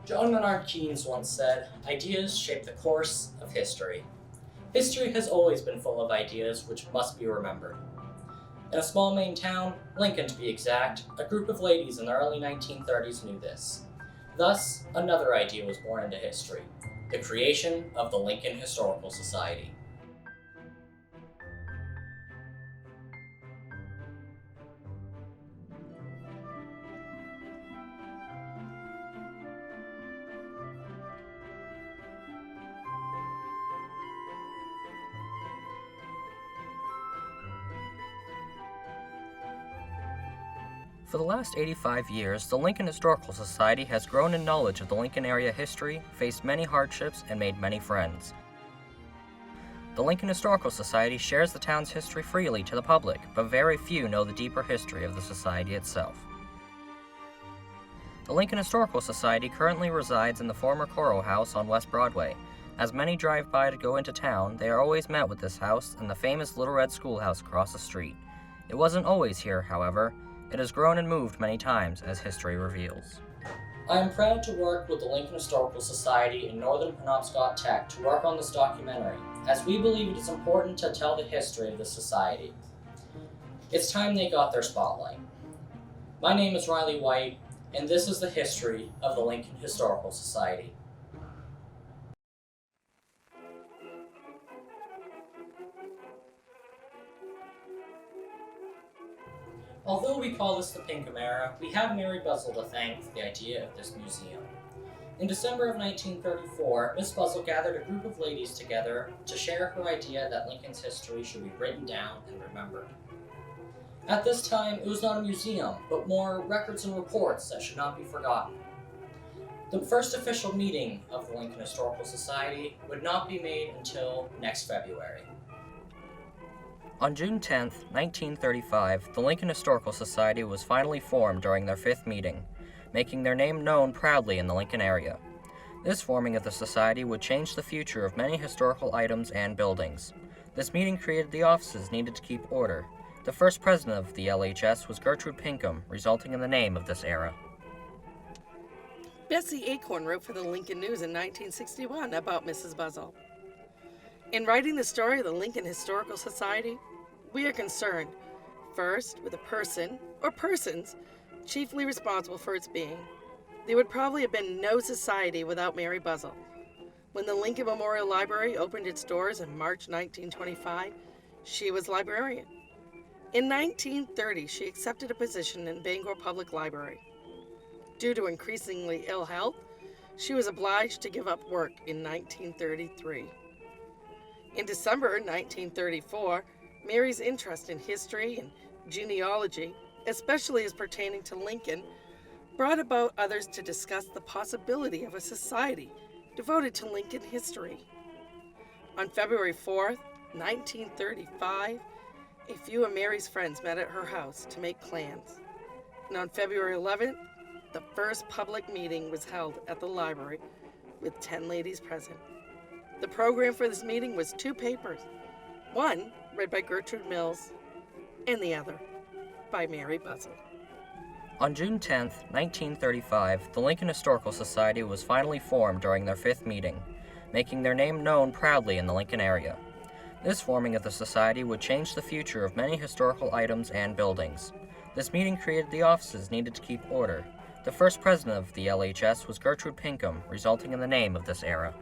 John Maynard Keynes once said, "Ideas shape the course of history." History has always been full of ideas which must be remembered. In a small Maine town, Lincoln to be exact, a group of ladies in the early 1930s knew this. Thus, another idea was born into history: the creation of the Lincoln Historical Society. For the last 85 years, the Lincoln Historical Society has grown in knowledge of the Lincoln area history, faced many hardships, and made many friends. The Lincoln Historical Society shares the town's history freely to the public, but very few know the deeper history of the society itself. The Lincoln Historical Society currently resides in the former Corro House on West Broadway. As many drive by to go into town, they are always met with this house and the famous Little Red Schoolhouse across the street. It wasn't always here, however. It has grown and moved many times, as history reveals. I am proud to work with the Lincoln Historical Society and Northern Penobscot Tech to work on this documentary, as we believe it is important to tell the history of the society. It's time they got their spotlight. My name is Riley White, and this is the history of the Lincoln Historical Society. Although we call this the Pinkham Era, we have Mary Buzzell to thank for the idea of this museum. In December of 1934, Miss Buzzell gathered a group of ladies together to share her idea that Lincoln's history should be written down and remembered. At this time, it was not a museum, but more records and reports that should not be forgotten. The first official meeting of the Lincoln Historical Society would not be made until next February. On June 10, 1935, the Lincoln Historical Society was finally formed during their 5th meeting, making their name known proudly in the Lincoln area. This forming of the society would change the future of many historical items and buildings. This meeting created the offices needed to keep order. The first president of the LHS was Gertrude Pinkham, resulting in the name of this era. Bessie Acorn wrote for the Lincoln News in 1961 about Mrs. Buzzell. In writing the story of the Lincoln Historical Society, we are concerned, first, with a person, or persons, chiefly responsible for its being. There would probably have been no society without Mary Buzzell. When the Lincoln Memorial Library opened its doors in March 1925, she was librarian. In 1930, she accepted a position in Bangor Public Library. Due to increasingly ill health, she was obliged to give up work in 1933. In December 1934, Mary's interest in history and genealogy, especially as pertaining to Lincoln, brought about others to discuss the possibility of a society devoted to Lincoln history. On February 4th, 1935, a few of Mary's friends met at her house to make plans. And on February 11th, the first public meeting was held at the library with 10 ladies present. The program for this meeting was 2 papers, one read by Gertrude Mills and the other by Mary Buzzell. On June 10, 1935, the Lincoln Historical Society was finally formed during their 5th meeting, making their name known proudly in the Lincoln area. This forming of the society would change the future of many historical items and buildings. This meeting created the offices needed to keep order. The first president of the LHS was Gertrude Pinkham, resulting in the name of this era.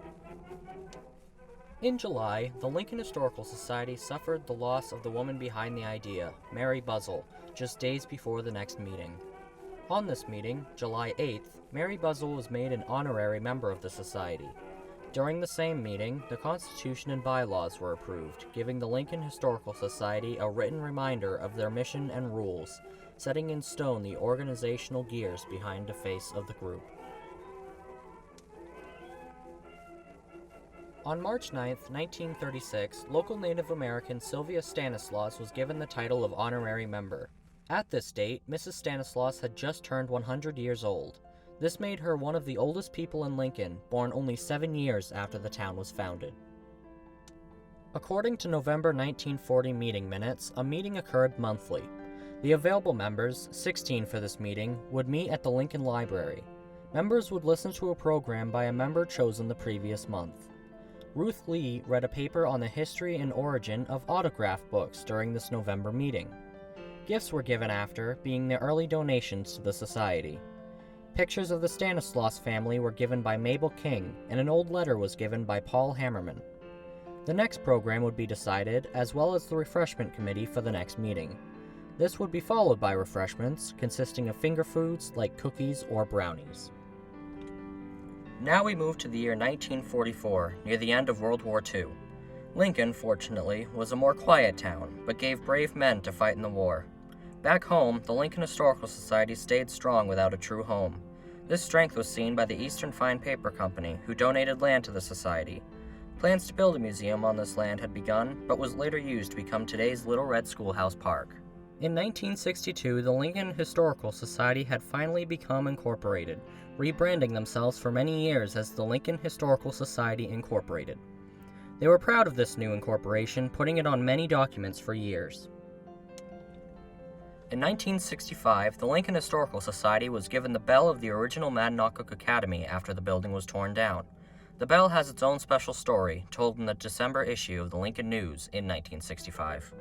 In July, the Lincoln Historical Society suffered the loss of the woman behind the idea, Mary Buzzell, just days before the next meeting. On this meeting, July 8th, Mary Buzzell was made an honorary member of the society. During the same meeting, the Constitution and bylaws were approved, giving the Lincoln Historical Society a written reminder of their mission and rules, setting in stone the organizational gears behind the face of the group. On March 9, 1936, local Native American Sylvia Stanislaus was given the title of honorary member. At this date, Mrs. Stanislaus had just turned 100 years old. This made her one of the oldest people in Lincoln, born only 7 years after the town was founded. According to November 1940 meeting minutes, a meeting occurred monthly. The available members, 16 for this meeting, would meet at the Lincoln Library. Members would listen to a program by a member chosen the previous month. Ruth Lee read a paper on the history and origin of autograph books during this November meeting. Gifts were given after, being the early donations to the society. Pictures of the Stanislaus family were given by Mabel King, and an old letter was given by Paul Hammerman. The next program would be decided, as well as the refreshment committee for the next meeting. This would be followed by refreshments, consisting of finger foods like cookies or brownies. Now we move to the year 1944, near the end of World War II. Lincoln, fortunately, was a more quiet town, but gave brave men to fight in the war. Back home, the Lincoln Historical Society stayed strong without a true home. This strength was seen by the Eastern Fine Paper Company, who donated land to the society. Plans to build a museum on this land had begun, but was later used to become today's Little Red Schoolhouse Park. In 1962, the Lincoln Historical Society had finally become incorporated, rebranding themselves for many years as the Lincoln Historical Society Incorporated. They were proud of this new incorporation, putting it on many documents for years. In 1965, the Lincoln Historical Society was given the bell of the original Madnockhook Academy after the building was torn down. The bell has its own special story, told in the December issue of the Lincoln News in 1965.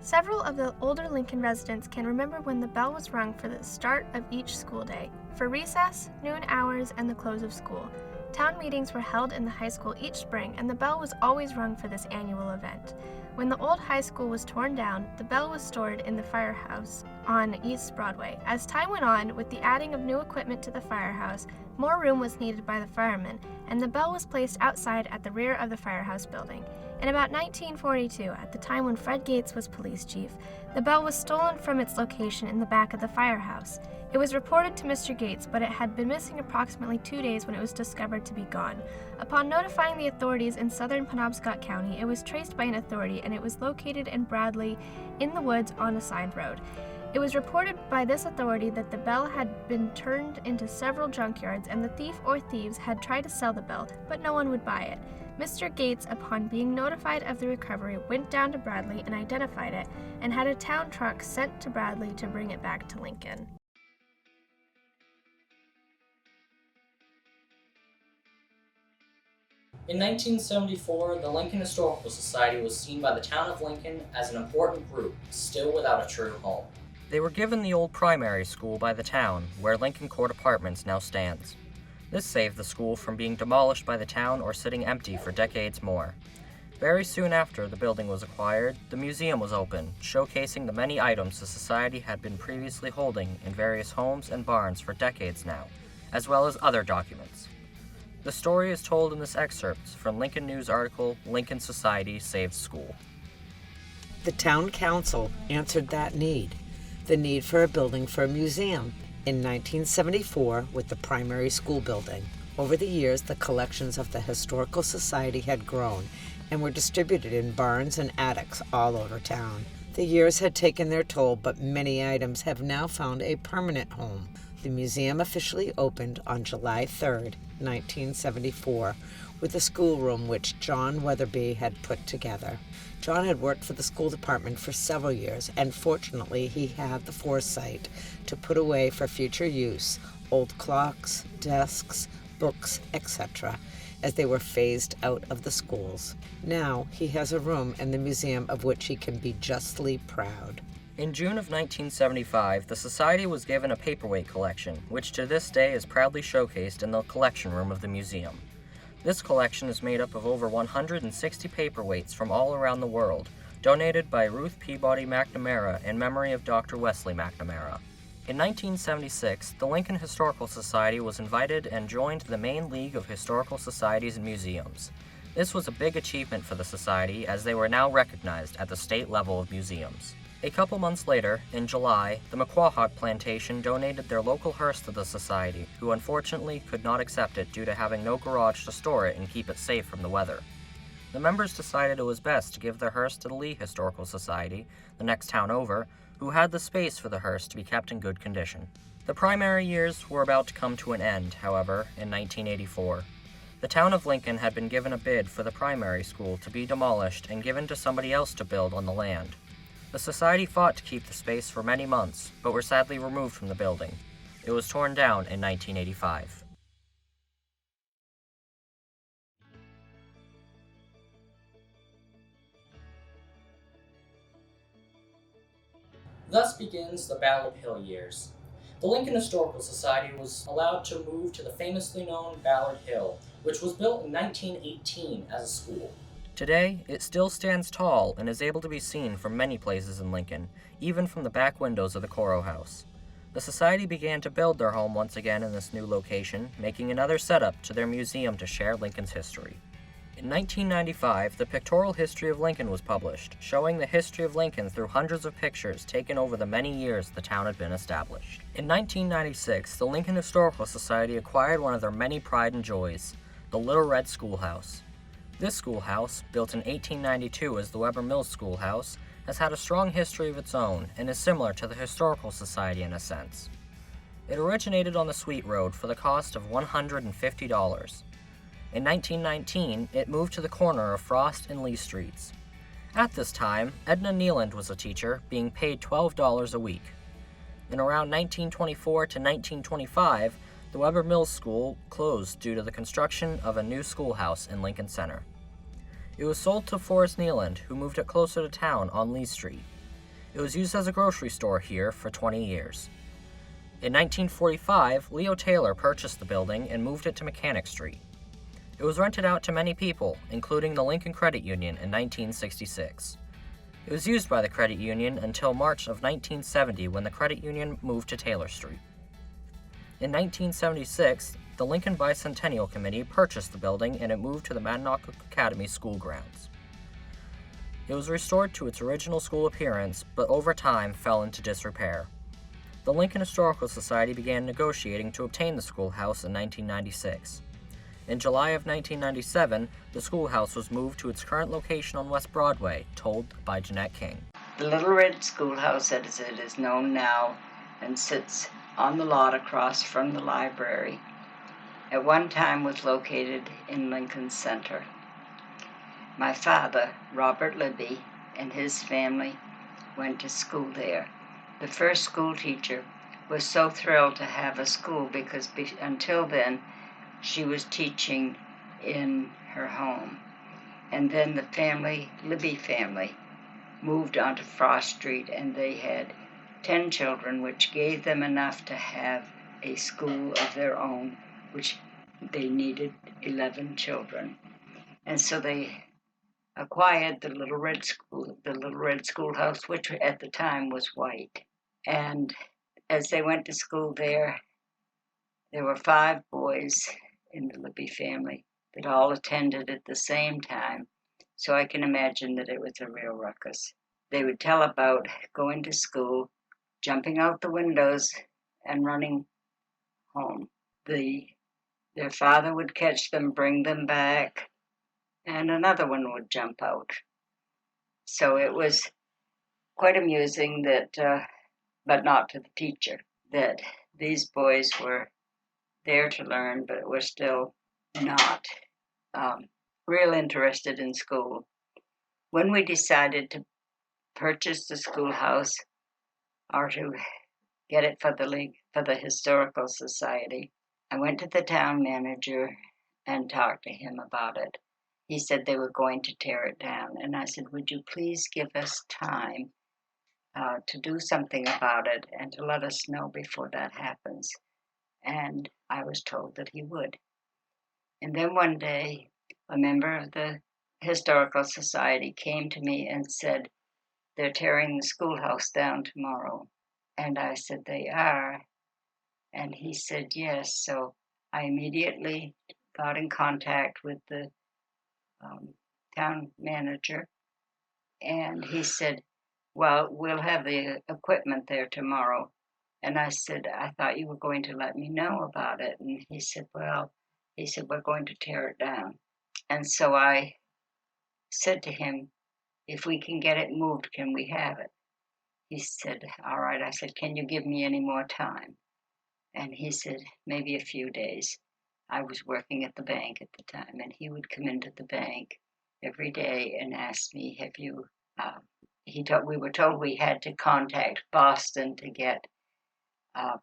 Several of the older Lincoln residents can remember when the bell was rung for the start of each school day, for recess, noon hours, and the close of school. Town meetings were held in the high school each spring, and the bell was always rung for this annual event. When the old high school was torn down, the bell was stored in the firehouse on East Broadway. As time went on, with the adding of new equipment to the firehouse, more room was needed by the firemen, and the bell was placed outside at the rear of the firehouse building. In about 1942, at the time when Fred Gates was police chief, the bell was stolen from its location in the back of the firehouse. It was reported to Mr. Gates, but it had been missing approximately 2 days when it was discovered to be gone. Upon notifying the authorities in southern Penobscot County, it was traced by an authority, and it was located in Bradley in the woods on a side road. It was reported by this authority that the bell had been turned into several junkyards, and the thief or thieves had tried to sell the bell, but no one would buy it. Mr. Gates, upon being notified of the recovery, went down to Bradley and identified it, and had a town truck sent to Bradley to bring it back to Lincoln. In 1974, the Lincoln Historical Society was seen by the town of Lincoln as an important group, still without a true home. They were given the old primary school by the town, where Lincoln Court Apartments now stands. This saved the school from being demolished by the town or sitting empty for decades more. Very soon after the building was acquired, the museum was opened, showcasing the many items the society had been previously holding in various homes and barns for decades now, as well as other documents. The story is told in this excerpt from Lincoln News article, Lincoln Society Saves School. The town council answered that need, the need for a building for a museum, in 1974 with the primary school building. Over the years, the collections of the Historical Society had grown and were distributed in barns and attics all over town. The years had taken their toll, but many items have now found a permanent home. The museum officially opened on July 3rd, 1974, with a schoolroom which John Weatherby had put together. John had worked for the school department for several years, and fortunately he had the foresight to put away for future use old clocks, desks, books, etc., as they were phased out of the schools. Now he has a room in the museum of which he can be justly proud. In June of 1975, the Society was given a paperweight collection, which to this day is proudly showcased in the collection room of the museum. This collection is made up of over 160 paperweights from all around the world, donated by Ruth Peabody McNamara in memory of Dr. Wesley McNamara. In 1976, the Lincoln Historical Society was invited and joined the main League of Historical Societies and Museums. This was a big achievement for the Society, as they were now recognized at the state level of museums. A couple months later, in July, the McQuahawk Plantation donated their local hearse to the Society, who unfortunately could not accept it due to having no garage to store it and keep it safe from the weather. The members decided it was best to give their hearse to the Lee Historical Society, the next town over, who had the space for the hearse to be kept in good condition. The primary years were about to come to an end, however, in 1984. The town of Lincoln had been given a bid for the primary school to be demolished and given to somebody else to build on the land. The Society fought to keep the space for many months, but were sadly removed from the building. It was torn down in 1985. Thus begins the Ballard Hill years. The Lincoln Historical Society was allowed to move to the famously known Ballard Hill, which was built in 1918 as a school. Today, it still stands tall and is able to be seen from many places in Lincoln, even from the back windows of the Corro House. The Society began to build their home once again in this new location, making another setup to their museum to share Lincoln's history. In 1995, the Pictorial History of Lincoln was published, showing the history of Lincoln through hundreds of pictures taken over the many years the town had been established. In 1996, the Lincoln Historical Society acquired one of their many pride and joys, the Little Red Schoolhouse. This schoolhouse, built in 1892 as the Weber Mills Schoolhouse, has had a strong history of its own and is similar to the Historical Society in a sense. It originated on the Sweet Road for the cost of $150. In 1919, it moved to the corner of Frost and Lee Streets. At this time, Edna Nealand was a teacher, being paid $12 a week. In around 1924 to 1925, the Weber Mills School closed due to the construction of a new schoolhouse in Lincoln Center. It was sold to Forrest Nealand, who moved it closer to town on Lee Street. It was used as a grocery store here for 20 years. In 1945, Leo Taylor purchased the building and moved it to Mechanic Street. It was rented out to many people, including the Lincoln Credit Union in 1966. It was used by the credit union until March of 1970 when the credit union moved to Taylor Street. In 1976, the Lincoln Bicentennial Committee purchased the building and it moved to the Matanock Academy school grounds. It was restored to its original school appearance, but over time fell into disrepair. The Lincoln Historical Society began negotiating to obtain the schoolhouse in 1996. In July of 1997, the schoolhouse was moved to its current location on West Broadway, told by Jeanette King. The Little Red Schoolhouse, as it is known now, and sits on the lot across from the library, at one time was located in Lincoln Center. My father, Robert Libby, and his family went to school there. The first school teacher was so thrilled to have a school because until then, she was teaching in her home. And then the Libby family, moved onto Frost Street, and they had 10 children, which gave them enough to have a school of their own, which they needed 11 children. And so they acquired the Little Red Schoolhouse, which at the time was white. And as they went to school there were 5 boys in the Libby family that all attended at the same time, so I can imagine that it was a real ruckus. They would tell about going to school, jumping out the windows, and running home. Their father would catch them, bring them back, and another one would jump out. So it was quite amusing that, but not to the teacher, that these boys were there to learn, but were still not real interested in school. When we decided to purchase the schoolhouse or to get it for the Historical Society, I went to the town manager and talked to him about it. He said they were going to tear it down, and I said, would you please give us time to do something about it and to let us know before that happens? And I was told that he would. And then one day, a member of the Historical Society came to me and said, they're tearing the schoolhouse down tomorrow. And I said, they are. And he said, yes. So I immediately got in contact with the town manager. And he said, well, we'll have the equipment there tomorrow. And I said, I thought you were going to let me know about it. And he said, we're going to tear it down. And so I said to him, if we can get it moved, can we have it? He said, all right. I said, can you give me any more time? And he said, maybe a few days. I was working at the bank at the time, and he would come into the bank every day and ask me, we were told we had to contact Boston to get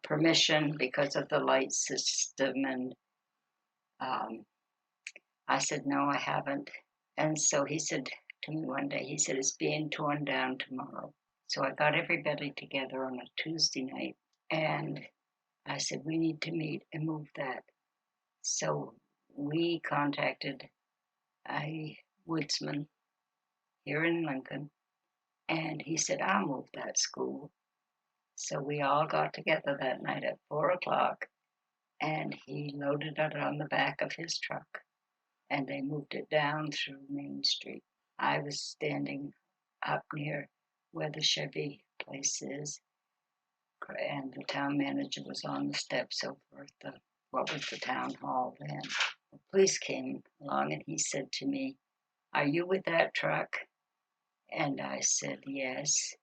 permission because of the light system. And I said, no, I haven't. And so he said to me one day, he said, it's being torn down tomorrow. So I got everybody together on a Tuesday night, and I said, we need to meet and move that. So we contacted a woodsman here in Lincoln, and he said, I'll move that school. So we all got together that night at 4 o'clock, and he loaded it on the back of his truck, and they moved it down through Main Street. I was standing up near where the Chevy place is, and the town manager was on the steps over at what was the town hall then. The police came along, and he said to me, are you with that truck? And I said, yes.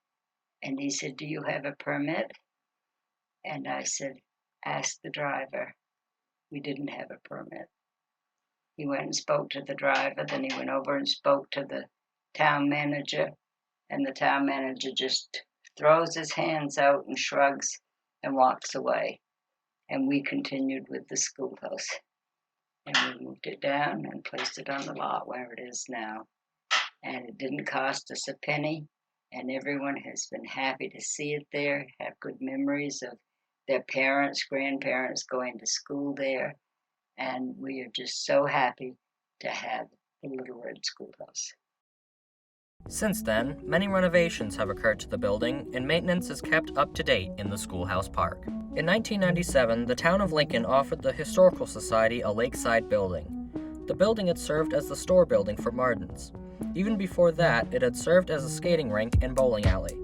And he said, do you have a permit? And I said, ask the driver. We didn't have a permit. He went and spoke to the driver, then he went over and spoke to the town manager, and the town manager just throws his hands out and shrugs and walks away. And we continued with the schoolhouse. And we moved it down and placed it on the lot where it is now. And it didn't cost us a penny, and everyone has been happy to see it there, have good memories of their parents, grandparents going to school there, and we are just so happy to have the Little Red Schoolhouse. Since then, many renovations have occurred to the building, and maintenance is kept up to date in the schoolhouse park. In 1997, the town of Lincoln offered the Historical Society a lakeside building. The building had served as the store building for Martin's. Even before that, it had served as a skating rink and bowling alley.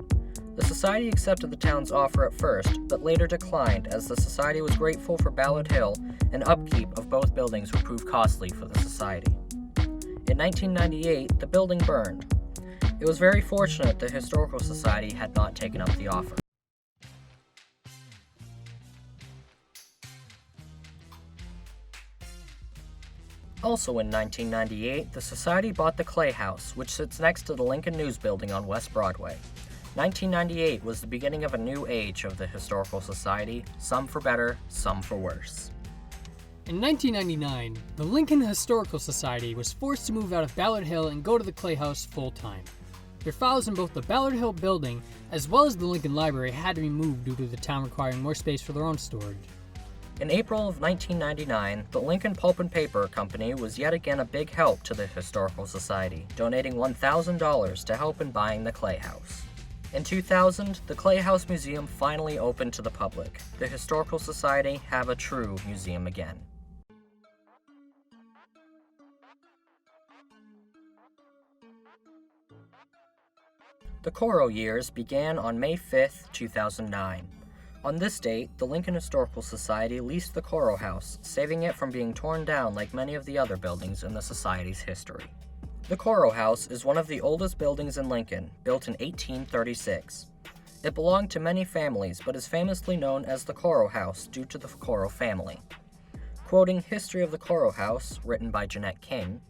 The society accepted the town's offer at first, but later declined as the society was grateful for Ballard Hill, and upkeep of both buildings would prove costly for the society. In 1998, the building burned. It was very fortunate the Historical Society had not taken up the offer. Also in 1998, the Society bought the Clay House, which sits next to the Lincoln News Building on West Broadway. 1998 was the beginning of a new age of the Historical Society, some for better, some for worse. In 1999, the Lincoln Historical Society was forced to move out of Ballard Hill and go to the Clay House full-time. Their files in both the Ballard Hill building as well as the Lincoln Library had to be moved due to the town requiring more space for their own storage. In April of 1999, the Lincoln Pulp and Paper Company was yet again a big help to the Historical Society, donating $1,000 to help in buying the Clay House. In 2000, the Clay House Museum finally opened to the public. The Historical Society have a true museum again. The Corro Years began on May 5, 2009. On this date, the Lincoln Historical Society leased the Corro House, saving it from being torn down like many of the other buildings in the Society's history. The Corro House is one of the oldest buildings in Lincoln, built in 1836. It belonged to many families, but is famously known as the Corro House due to the Corro family. Quoting History of the Corro House, written by Jeanette King,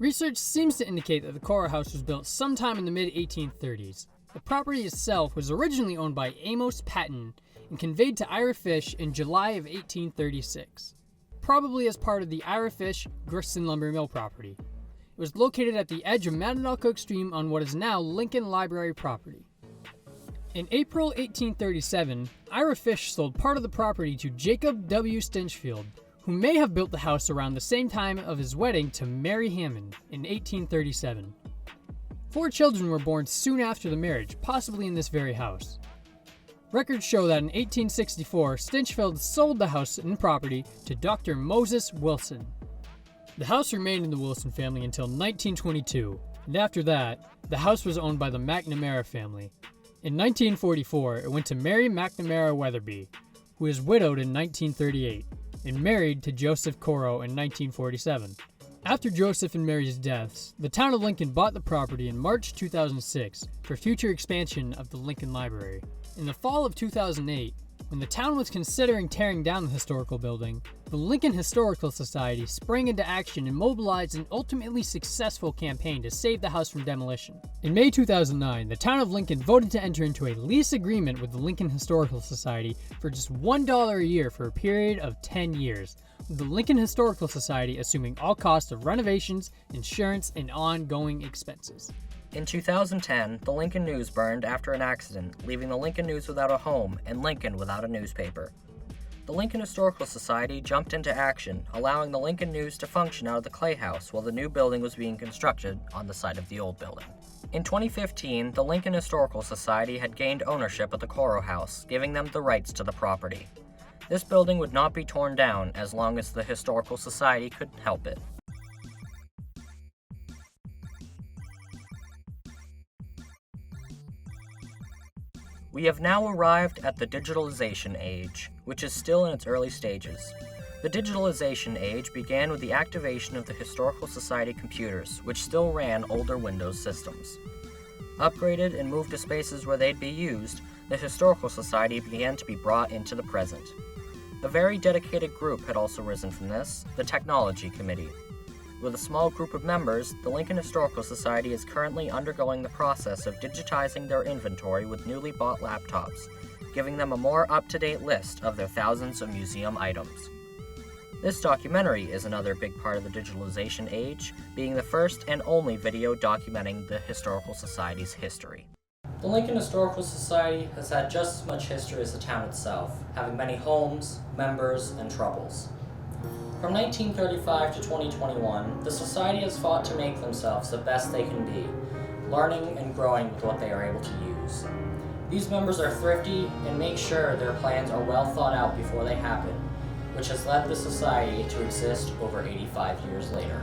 research seems to indicate that the Corro House was built sometime in the mid-1830s. The property itself was originally owned by Amos Patton and conveyed to Ira Fish in July of 1836, probably as part of the Ira Fish Griston Lumber Mill property. It was located at the edge of Manadalcook Stream on what is now Lincoln Library property. In April 1837, Ira Fish sold part of the property to Jacob W. Stinchfield, who may have built the house around the same time of his wedding to Mary Hammond in 1837. 4 children were born soon after the marriage, possibly in this very house. Records show that in 1864, Stinchfield sold the house and property to Dr. Moses Wilson. The house remained in the Wilson family until 1922, and after that, the house was owned by the McNamara family. In 1944, it went to Mary McNamara Weatherby, who was widowed in 1938, and married to Joseph Corro in 1947. After Joseph and Mary's deaths, the town of Lincoln bought the property in March 2006 for future expansion of the Lincoln Library. In the fall of 2008, When the town was considering tearing down the historical building, the Lincoln Historical Society sprang into action and mobilized an ultimately successful campaign to save the house from demolition. In May 2009, the town of Lincoln voted to enter into a lease agreement with the Lincoln Historical Society for just $1 a year for a period of 10 years, with the Lincoln Historical Society assuming all costs of renovations, insurance, and ongoing expenses. In 2010, the Lincoln News burned after an accident, leaving the Lincoln News without a home and Lincoln without a newspaper. The Lincoln Historical Society jumped into action, allowing the Lincoln News to function out of the Clay House while the new building was being constructed on the site of the old building. In 2015, the Lincoln Historical Society had gained ownership of the Corro House, giving them the rights to the property. This building would not be torn down as long as the Historical Society could help it. We have now arrived at the Digitalization Age, which is still in its early stages. The Digitalization Age began with the activation of the Historical Society computers, which still ran older Windows systems. Upgraded and moved to spaces where they'd be used, the Historical Society began to be brought into the present. A very dedicated group had also risen from this, the Technology Committee. With a small group of members, the Lincoln Historical Society is currently undergoing the process of digitizing their inventory with newly bought laptops, giving them a more up-to-date list of their thousands of museum items. This documentary is another big part of the Digitalization Age, being the first and only video documenting the Historical Society's history. The Lincoln Historical Society has had just as much history as the town itself, having many homes, members, and troubles. From 1935 to 2021, the Society has fought to make themselves the best they can be, learning and growing with what they are able to use. These members are thrifty and make sure their plans are well thought out before they happen, which has led the Society to exist over 85 years later.